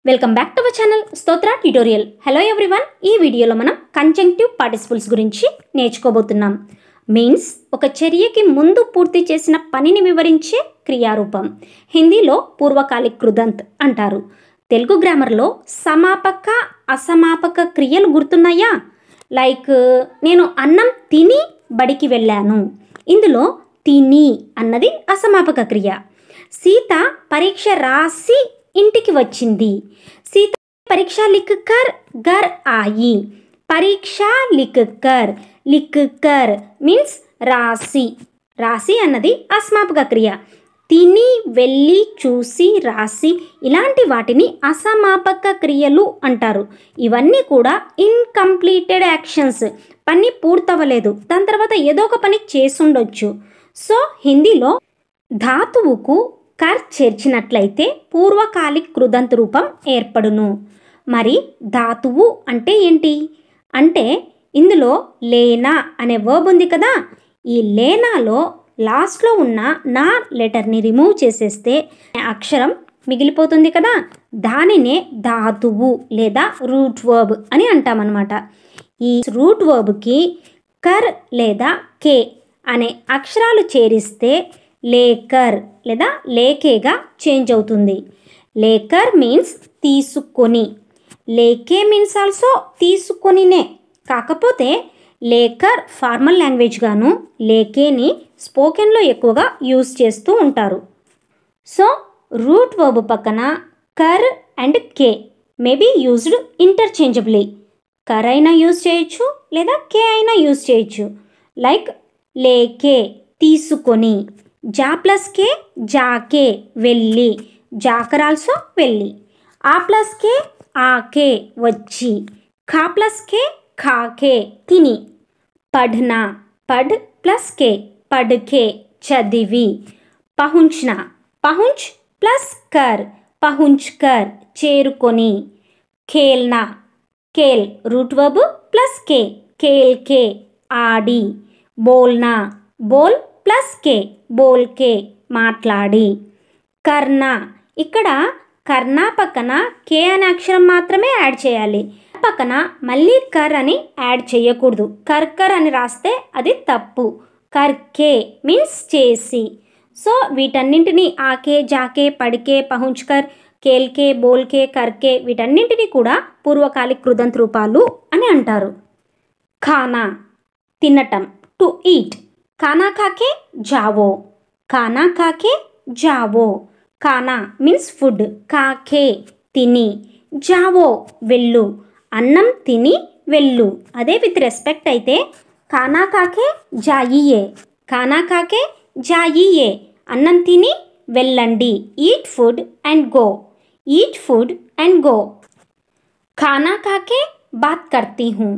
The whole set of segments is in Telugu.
Welcome back to our channel Stotra tutorial. Hello everyone, ఈ వీడియోలో మనం కంజంక్టివ్ పార్టిసిపుల్స్ గురించి నేర్చుకోబోతున్నాం. మీన్స్ ఒక చర్యకి ముందు పూర్తి చేసిన పనిని వివరించే క్రియారూపం. హిందీలో పూర్వకాలిక్ కృదంత్ అంటారు. తెలుగు గ్రామర్లో సమాపక అసమాపక క్రియలు గుర్తున్నాయా? లైక్ నేను అన్నం తిని బడికి వెళ్ళాను. ఇందులో తిని అన్నది అసమాపక క్రియ. సీత పరీక్ష రాసి ఇంటికి వచ్చింది. సీత పరీక్ష లిఖ్ కర్ घर आई. పరీక్ష లిఖ్ కర్ మీన్స్ రాసి. రాసి అన్నది అసమాపక క్రియ. తిని వెళ్ళి చూసి రాసి ఇలాంటి వాటిని అసమాపక క్రియలు అంటారు. ఇవన్నీ కూడా ఇన్కంప్లీటెడ్ యాక్షన్స్. పని పూర్తవ్వలేదు, దాని తర్వాత ఏదో ఒక పని చేసుండొచ్చు. సో హిందీలో ధాతువుకు కర్ చేర్చినట్లయితే పూర్వకాలిక్ కృదంత్ రూపం ఏర్పడును. మరి ధాతువు అంటే ఏంటి అంటే ఇందులో లేనా అనే వర్బ్ ఉంది కదా. ఈ లేనాలో లాస్ట్లో ఉన్న నా లెటర్ని రిమూవ్ చేసేస్తే అక్షరం మిగిలిపోతుంది కదా. దానినే ధాతువు లేదా రూట్ వర్బ్ అని అంటామన్నమాట. ఈ రూట్ వర్బ్కి కర్ లేదా కే అనే అక్షరాలు చేరిస్తే లేకర్ లేదా లేకేగా చేంజ్ అవుతుంది. లేకర్ మీన్స్ తీసుకొని, లేకే మీన్స్ ఆల్సో తీసుకొనినే. కాకపోతే లేకర్ ఫార్మల్ లాంగ్వేజ్ గాను లేకేని స్పోకెన్లో ఎక్కువగా యూజ్ చేస్తూ ఉంటారు. సో రూట్ వర్బ్ పక్కన కర్ అండ్ కే మే బీ యూజ్డ్ ఇంటర్చేంజబుల్లీ. కర్ అయినా యూజ్ చేయొచ్చు లేదా కే అయినా యూజ్ చేయొచ్చు. లైక్ లేకే తీసుకొని, జా ప్లస్ కే జాకే వెళ్ళి, జాకర్ ఆల్సో వెళ్ళి. ఆ ప్లస్ కే ఆకే వచ్చి, ఖా ప్లస్ కే ఖాకే తిని. పढ़ना పढ़ ప్లస్ కే పढ़के చదివి. పహుంచ్నా పహుంచ్ ప్లస్ కర్ పహుంచ్ కర్ చేరుకొని. ఖేల్నా ఖేల్ రూట్ వర్బ్ ప్లస్ కే ఖేల్ కే ఆడి. బోల్నా బోల్ ప్లస్ కే బోల్ కే మాట్లాడి. కర్నా ఇక్కడ కర్నా పక్కన కే అనే అక్షరం మాత్రమే యాడ్ చేయాలి. పక్కన మళ్ళీ కర్ అని యాడ్ చేయకూడదు. కర్కర్ అని రాస్తే అది తప్పు. కర్కే మీన్స్ చేసి. సో వీటన్నింటినీ ఆకే జాకే పడికే పహుంచ్కర్ కేల్కే బోల్కే కర్కే వీటన్నింటినీ కూడా పూర్వకాలిక్ కృదంత్ రూపాలు అని అంటారు. ఖానా తినటం, టు ఈట్. खाना खाके जाओ, खाना खाके जाओ. खाना మీన్స్ ఫుడ్, కాకే తిని, జావో వెళ్ళు, అన్నం తిని వెళ్ళు. అదే విత్ రెస్పెక్ట్ అయితే ఖానా కాకే జాయియే, ఖానా కాకే జాయియే అన్నం తిని వెళ్ళండి. Eat food and go, eat food and go. खाना खाके बात करती हूँ,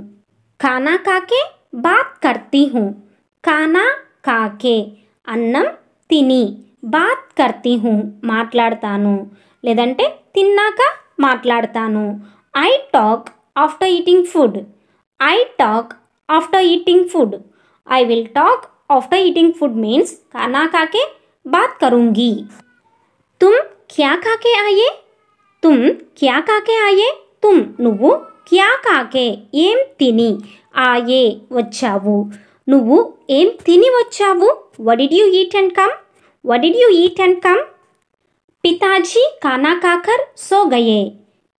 खाना खाके बात करती हूँ. खाना खाके అన్నం తిని, బాత్ కర్తీ హూ మాట్లాడతాను లేదంటే తిన్నాక మాట్లాడతాను. I talk after eating food, I talk after eating food. I will talk after eating food means खाना खाके बात करूँगी. तुम क्या खाके आए, तुम क्या खाके आए. तुम నువ్వు, క్యా కాకే ఏం తిని, ఆయే వచ్చావు, నువ్వు ఏం తిని వచ్చావు. what did you eat and come, what did you eat and come. पिताजी खाना खाकर सो गए,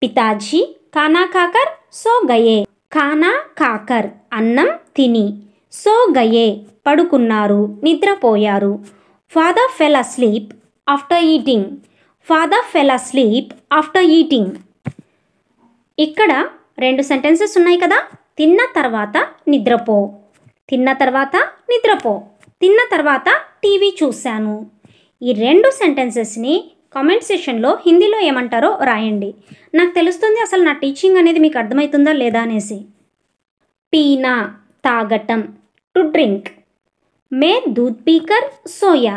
पिताजी खाना खाकर सो गए. खाना खाकर అన్నం తిని, సో గయే పడుకున్నారు నిద్రపోయారు. ఫాదర్ ఫెల్ అస్లీప్ ఆఫ్టర్ ఈటింగ్, ఫాదర్ ఫెల్ అస్లీప్ ఆఫ్టర్ ఈటింగ్. ఇక్కడ రెండు సెంటెన్సెస్ ఉన్నాయి కదా. తిన్న తర్వాత నిద్రపో, తిన్న తర్వాత నిద్రపో, తిన్న తర్వాత టీవీ చూశాను. ఈ రెండు సెంటెన్సెస్ని కామెంట్ సెషన్లో హిందీలో ఏమంటారో రాయండి. నాకు తెలుస్తుంది అసలు నా టీచింగ్ అనేది మీకు అర్థమవుతుందా లేదా అనేసి. పీనా తాగటం, టు డ్రింక్. మే దూద్ పీకర్ సోయా,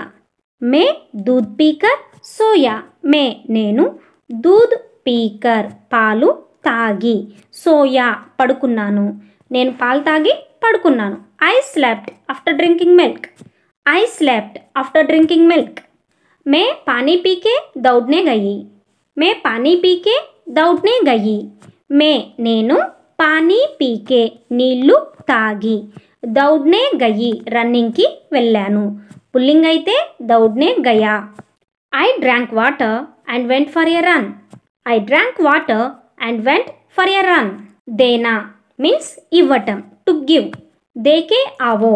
మే దూద్ పీకర్ సోయా. మే నేను, దూద్ పీకర్ పాలు తాగి, సోయా పడుకున్నాను, నేను పాలు తాగి పడుకున్నాను. I slept after drinking milk, I slept after drinking milk. మే పానీ పీకే దౌడ్నే గయి, మే పానీ పీకే दौड़ने गई मैं నేను पानी पी के నీళ్లు తాగి दौड़ने गई रनिंग की వెళ్ళాను పుల్లింగ్ అయితే दौड़ने गया I drank water and went for a run I drank water and went for a run देना means ఇవ్వటం to give देके आवो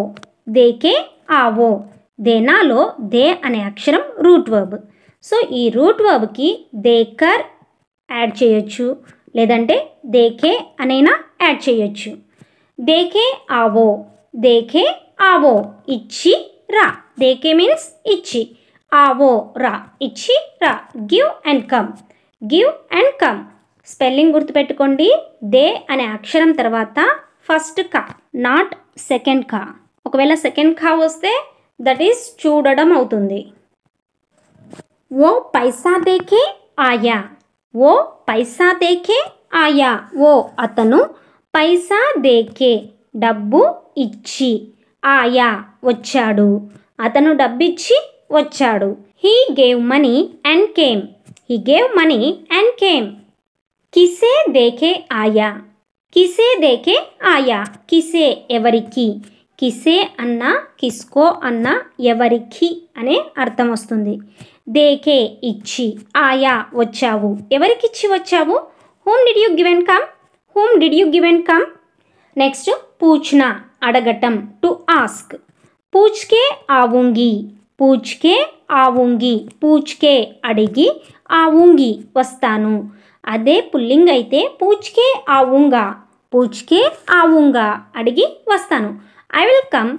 దేనాలో దే అనే అక్షరం రూట్ వర్బ్ సో ఈ రూట్ వర్బ్కి దేకర్ యాడ్ చేయొచ్చు లేదంటే దేకే అనైనా యాడ్ చేయొచ్చు దేకే ఆవో ఇచ్చి రా దేకే మీన్స్ ఇచ్చి ఆవో రా ఇచ్చి రా గివ్ అండ్ కమ్ స్పెల్లింగ్ గుర్తుపెట్టుకోండి దే అనే అక్షరం తర్వాత ఫస్ట్ కా నాట్ సెకండ్ కా ఒకవేళ సెకండ్ కా వస్తే దట్ ఈస్ చూడడం అవుతుంది वो पैसा देके आया वो అతను పైసా దేకే డబ్బు ఇచ్చి ఆయా వచ్చాడు అతను డబ్బిచ్చి వచ్చాడు he gave money and came किसे देके आया किसे ఎవరికి కిసే అన్న కిస్కో అన్న ఎవరికి అనే అర్థం వస్తుంది దేకే ఇచ్చి ఆయా వచ్చావు ఎవరికి ఇచ్చి వచ్చావు whom did you give and come next పూछना అడగటం టు ఆస్క్ పూచ్కే ఆవుంగి అడిగి ఆవుంగి వస్తాను అదే పుల్లింగ్ అయితే పూచ్కే ఆవుంగా అడిగి వస్తాను I will come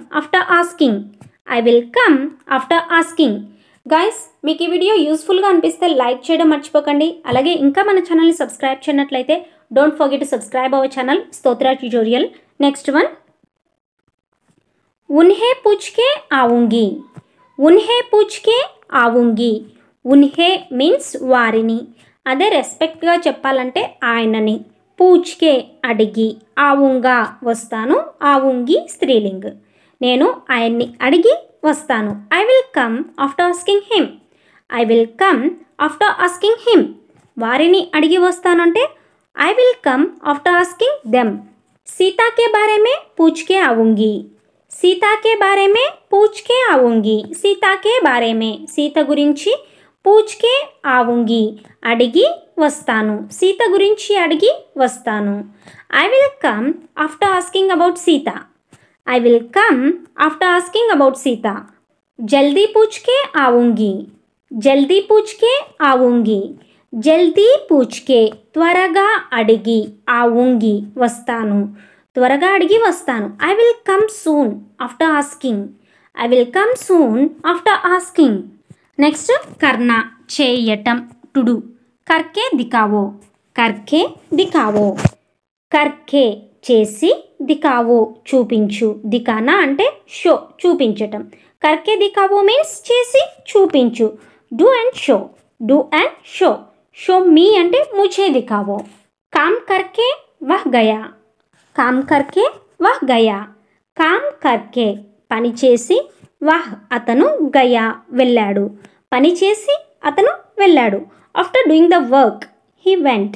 after asking guys మీకు ఈ వీడియో యూస్ఫుల్గా అనిపిస్తే లైక్ చేయడం మర్చిపోకండి అలాగే ఇంకా మన ఛానల్ని సబ్స్క్రైబ్ చేయనట్లయితే don't forget to subscribe our channel Stotra tutorial next one उन्हें पूछ के आऊंगी उन्हें మీన్స్ వారిని అదే రెస్పెక్ట్గా చెప్పాలంటే ఆయనని పూచ్కే అడిగి ఆవుంగా వస్తాను ఆవుంగి స్త్రీలింగ్ నేను ఆయన్ని అడిగి వస్తాను I will come after asking him వారిని అడిగి వస్తానంటే I will come after asking them Sita के बारे में पूछ के आऊंगी సీత గురించి పూచ్ కే ఆవుంగి అడిగి వస్తాను సీత గురించి అడిగి వస్తాను I will come after asking about Sita జల్దీ పూచ్ కే ఆవుంగి త్వరగా అడిగి ఆవుంగి వస్తాను I will come soon after asking next కర్నా చేయటం టు డు కర్కే దికావో చేసి దికావో చూపించు దికానా అంటే షో చూపించటం కర్కే దికావో మీన్స్ చేసి చూపించు డూ అండ్ షో మీ అంటే ముझे దికావో काम करके वह गया పని చేసి వహ్ అతను గయా వెళ్ళాడు పని చేసి అతను వెళ్ళాడు after doing the work he went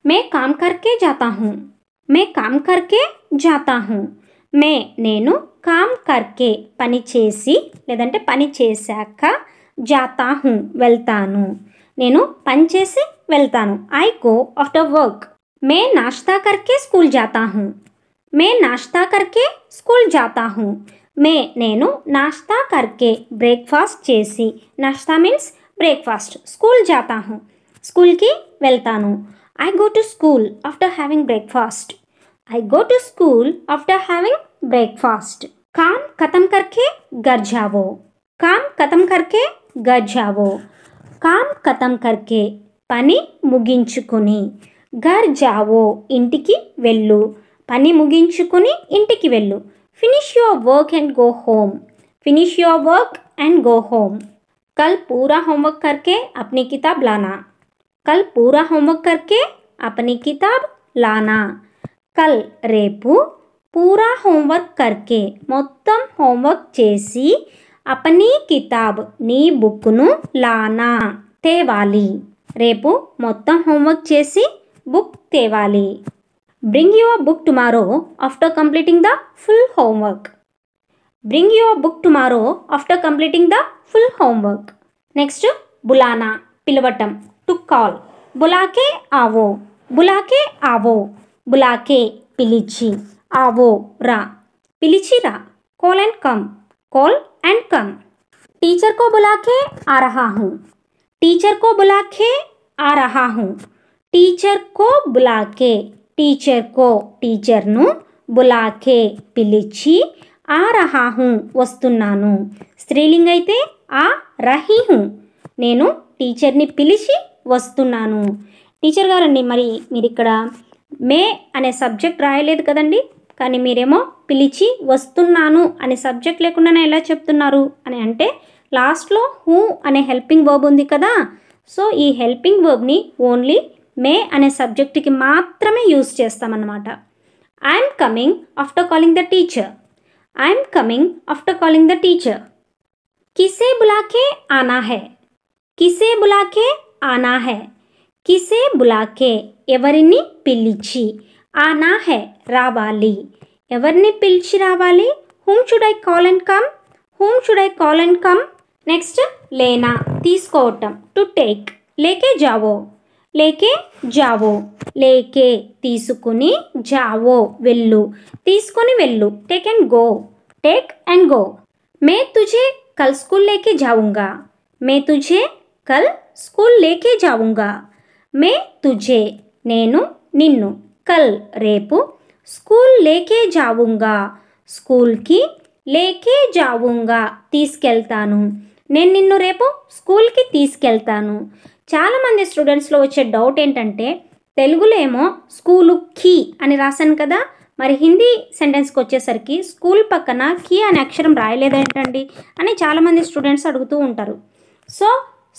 मैं काम करके जाता हूँ నేను కామ్ కర్కే పని చేసి లేదంటే పని చేశాక జాతా హూ వెళ్తాను నేను పని చేసి వెళ్తాను ఐ గో ఆఫ్టర్ వర్క్ मैं नाश्ता करके स्कूल जाता हूँ నేను నాష్తా కర్కే బ్రేక్ఫాస్ట్ చేసి నాష్తా మీన్స్ బ్రేక్ఫాస్ట్ స్కూల్ జాతా హూ స్కూల్కి వెళ్తాను I go to school after having breakfast काम खत्म करके घर जाओ పని ముగించుకుని घर जाओ ఇంటికి వెళ్ళు పని ముగించుకుని ఇంటికి వెళ్ళు finish your work and go home कल पूरा होमवर्क करके अपनी किताब लाना कल రేపు पूरा होमवर्क करके మొత్తం హోంవర్క్ చేసి अपनी किताब నీ బుక్ను లానా తేవాలి. రేపు మొత్తం హోంవర్క్ చేసి బుక్ తేవాలి. Bring your book tomorrow after completing the full homework. Bring your book tomorrow after completing the full homework. Next బులానా పిలవటం, టు కాల్. బులాకే ఆవో, బులాకే ఆవో, బులాకే పిలిచి, ఆవో రా, పిలిచి రా. Call and come, call and come. Teacher को बुला के आ रहा हूँ. टीचर को बुला के आ रहा हूँ. टीचर को बुला के, टीचर को टीचर नु, बुला के पिलिची, आ रहा हूँ वस्तुन्नानु. స్త్రీలింగ అయితే ఆ రహీ హూ, నేను టీచర్ని పిలిచి వస్తున్నాను. టీచర్ గారండి, మరి మీరు ఇక్కడ మే అనే సబ్జెక్ట్ రాయలేదు కదండి, కానీ మీరేమో పిలిచి వస్తున్నాను అనే సబ్జెక్ట్ లేకుండానే ఎలా చెప్తున్నారు అని అంటే లాస్ట్లో హూ అనే హెల్పింగ్ వర్బ్ ఉంది కదా. సో ఈ హెల్పింగ్ వర్బ్ని ఓన్లీ మే అనే సబ్జెక్ట్కి మాత్రమే యూజ్ చేస్తామన్నమాట. I'm coming after calling the teacher. I'm coming after calling the teacher. కిసే బులాకే ఆనా హై. కిసే బులాకే ఆనా హై. కిసే బులాకే ఎవరిని పిలిచి, ఆనా హై రావాలి, ఎవరిని పిలిచి రావాలి. Whom should I call and come. Whom should I call and come. Next లేనా తీసుకోవటం, టు టేక్. లేకే జావో, లేకే జావో, లేకే తీసుకుని, జావో వెళ్ళు, తీసుకొని వెళ్ళు. Take and go, take and go. మే తుझे కల్ స్కూల్ లేకే జాऊंगा. మే తుझे కల్ స్కూల్ లేకే జాऊंगा. మే తుझे నేను, నిన్ను, కల్ రేపు, స్కూల్ లేకే జాऊंगा స్కూల్కి, లేకే జాऊंगा తీసుకెళ్తాను, నేను నిన్ను రేపు స్కూల్కి తీసుకెళ్తాను. చాలామంది స్టూడెంట్స్లో వచ్చే డౌట్ ఏంటంటే తెలుగులో ఏమో స్కూలు కీ అని రాశాను కదా, మరి హిందీ సెంటెన్స్కి వచ్చేసరికి స్కూల్ పక్కన కీ అనే అక్షరం రాయలేదేంటండి అని చాలామంది స్టూడెంట్స్ అడుగుతూ ఉంటారు. So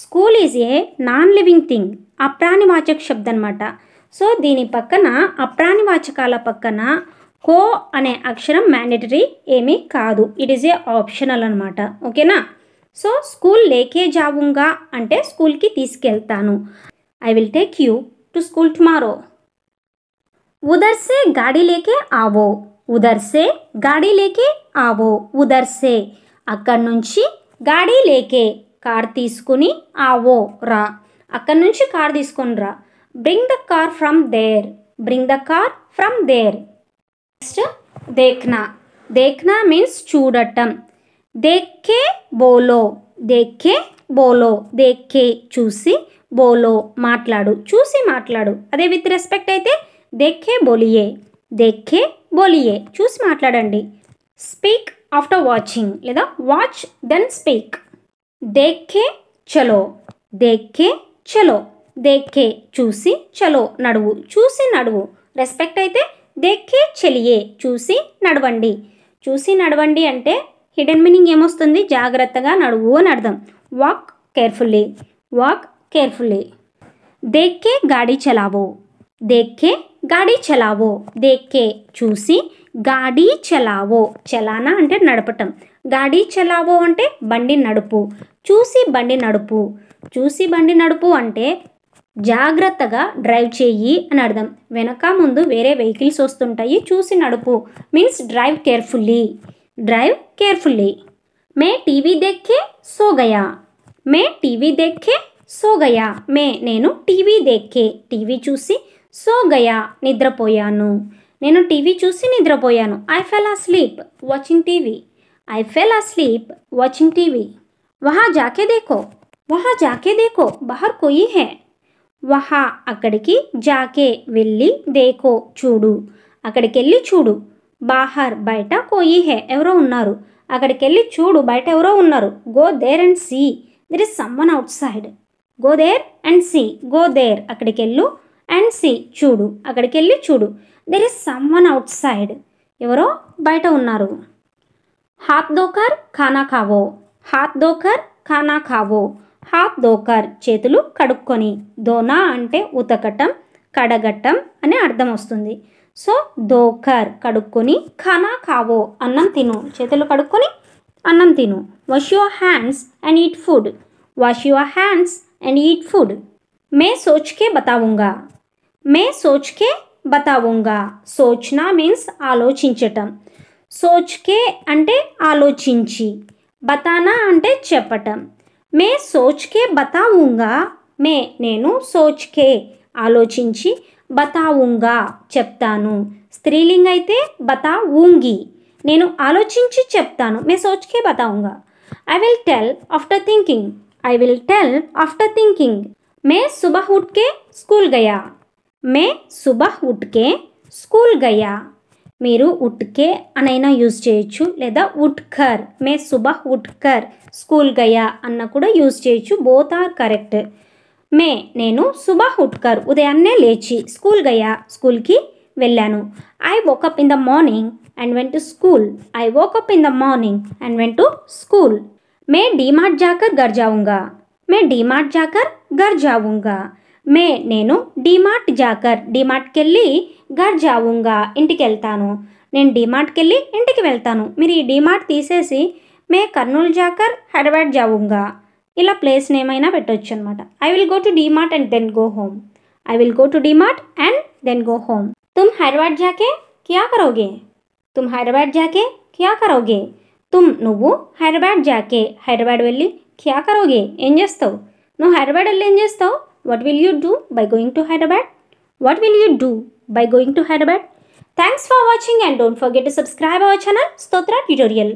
school is a non living thing, అప్రాణివాచక శబ్దం అనమాట. సో దీని పక్కన అప్రాణివాచకాల పక్కన కో అనే అక్షరం మ్యాండేటరీ ఏమీ కాదు, ఇట్ ఈజ్ ఏ ఆప్షనల్ అనమాట. ఓకేనా. సో స్కూల్ లేకే జాऊंगा అంటే స్కూల్కి తీసుకెళ్తాను. I will take you to school tomorrow. ఉదర్ సే గాడి లేకే ఆవో. ఉదర్ సే గాడి లేకే ఆవో. ఉదర్ సే అక్కడి నుంచి, గాడి లేకే కార్ తీసుకుని, ఆవో రా, అక్కడి నుంచి కార్ తీసుకొని రా. Bring the car from there. Bring the car from there. Next దేఖ్నా. దేఖ్నా మీన్స్ చూడటం. దేఖ్కే బోలో. దేఖ్కే బోలో, దేఖ్కే చూసి, బోలో మాట్లాడు, చూసి మాట్లాడు. అదే విత్ రెస్పెక్ట్ అయితే దేఖ్కే బోలియే. దేఖ్కే బోలియే చూసి మాట్లాడండి. స్పీక్ ఆఫ్టర్ వాచింగ్ లేదా వాచ్ దెన్ స్పీక్. దేఖ్కే చలో. దేఖ్కే చలో, దేఖ్కే చూసి, చలో నడువు, చూసి నడువు. రెస్పెక్ట్ అయితే దేఖ్కే చలియే చూసి నడవండి. చూసి నడవండి అంటే హిడెన్ మీనింగ్ ఏమొస్తుంది, జాగ్రత్తగా నడువు అని అర్థం. Walk carefully. Walk carefully. దేఖ్కే గాడి చలావో. దేఖ్కే గాడి చలావో. దేఖ్కే చూసి, గాడి చలావో చలానా అంటే నడపటం, గాడి చలావో అంటే బండి నడుపు, చూసి బండి నడుపు. చూసి బండి నడుపు అంటే జాగ్రత్తగా డ్రైవ్ చేయి అని అర్థం. వెనక ముందు వేరే వెహికల్స్ వస్తుంటాయి, చూసి నడుపు means drive carefully. Drive carefully. మే టీవీ దేఖ్కే సో గయా. మే టీవీ దేఖ్కే సో గయా. మే నేను, టీవీ దేఖ్కే టీవీ చూసి, సో గయా నిద్రపోయాను, నేను టీవీ చూసి నిద్రపోయాను. I fell asleep watching TV. I fell asleep watching TV. వహా జాకే దేఖో. వహా జాకే దేఖో బహర్ కోయి హై. వహా అక్కడికి, జాకే వెళ్ళి, దేఖో చూడు, అక్కడికి వెళ్ళి చూడు. బాహర్ బయట, కోయి హే ఎవరో ఉన్నారు, అక్కడికి వెళ్ళి చూడు బయట ఎవరో ఉన్నారు. Go there and see there is someone outside. Go there and see. Go there అక్కడికి వెళ్ళు, అండ్ సీ చూడు, అక్కడికి వెళ్ళి చూడు. There is someone outside ఎవరో బయట ఉన్నారు. హాత్ దోకర్ ఖానా ఖావో. హాత్ దోకర్ ఖానా ఖావో. హాత్ దోకర్ చేతులు కడుక్కొని. దోనా అంటే ఉతకటం, కడగటం అనే అర్థం వస్తుంది. సో దోకర్ కడుక్కొని, ఖానా ఖావో అన్నం తిను, చేతులు కడుక్కొని అన్నం తిను. Wash your hands and eat food. Wash your hands and eat food. मैं सोच के बताऊंगा. मैं सोच के बताऊंगा. సోచ్నా మీన్స్ ఆలోచించటం. సోచ్కే అంటే ఆలోచించి. బతానా అంటే చెప్పటం. మే సోచ్కే బతావుంగా. మే నేను సోచ్కే ఆలోచించి బతావుంగా చెప్తాను. స్త్రీలింగ అయితే బతావుంగి. నేను ఆలోచించి చెప్తాను. మే సోచ్కే బతావుంగా. I will tell after thinking. I will tell after thinking. మే సుబహ్ ఉఠ్కే స్కూల్ గయా. మే సుబహ్ ఉఠ్కే స్కూల్ గయా. మీరు ఉట్కే అనైనా యూజ్ చేయొచ్చు లేదా ఉట్కర్. మే సుబహ్ ఉట్కర్ స్కూల్ గయా అన్న కూడా యూజ్ చేయొచ్చు. Both are correct. మే నేను సుబహ్ ఉట్కర్ ఉదయాన్నే లేచి స్కూల్ గయా స్కూల్కి వెళ్ళాను. I woke up in the morning and went to school. I woke up in the morning and went to school. మే డీమార్ట్ జాకర్ గర్ జావుంగా. మే డీమార్ట్ జాకర్ గర్ జావుంగా. మే నేను డీమార్ట్ జాకర్ డీమార్ట్కి వెళ్ళి గర్ జావుంగా ఇంటికి వెళ్తాను. నేను డీమార్ట్కి వెళ్ళి ఇంటికి వెళ్తాను. మీరు ఈ డీమార్ట్ తీసేసి మే కర్నూలు జాకర్ హైదరాబాద్ జావుంగా ఇలా ప్లేస్ నేమ్ అయినా పెట్టవచ్చు అనమాట. I will go to DMart and then go home. I will go to DMart and then go home. తుమ్ హైదరాబాద్ జాకే క్యా కరోగే. తుమ్ హైదరాబాద్ జాకే క్యా కరోగే. తుమ్ నువ్వు హైదరాబాద్ జాకే హైదరాబాద్ వెళ్ళి క్యా కరోగే ఏం చేస్తావు. నువ్వు హైదరాబాద్ వెళ్ళి ఏం చేస్తావు. What will you do by going to Hyderabad. What will you do by going to Hyderabad. Thanks for watching and don't forget to subscribe our channel Stotra tutorial.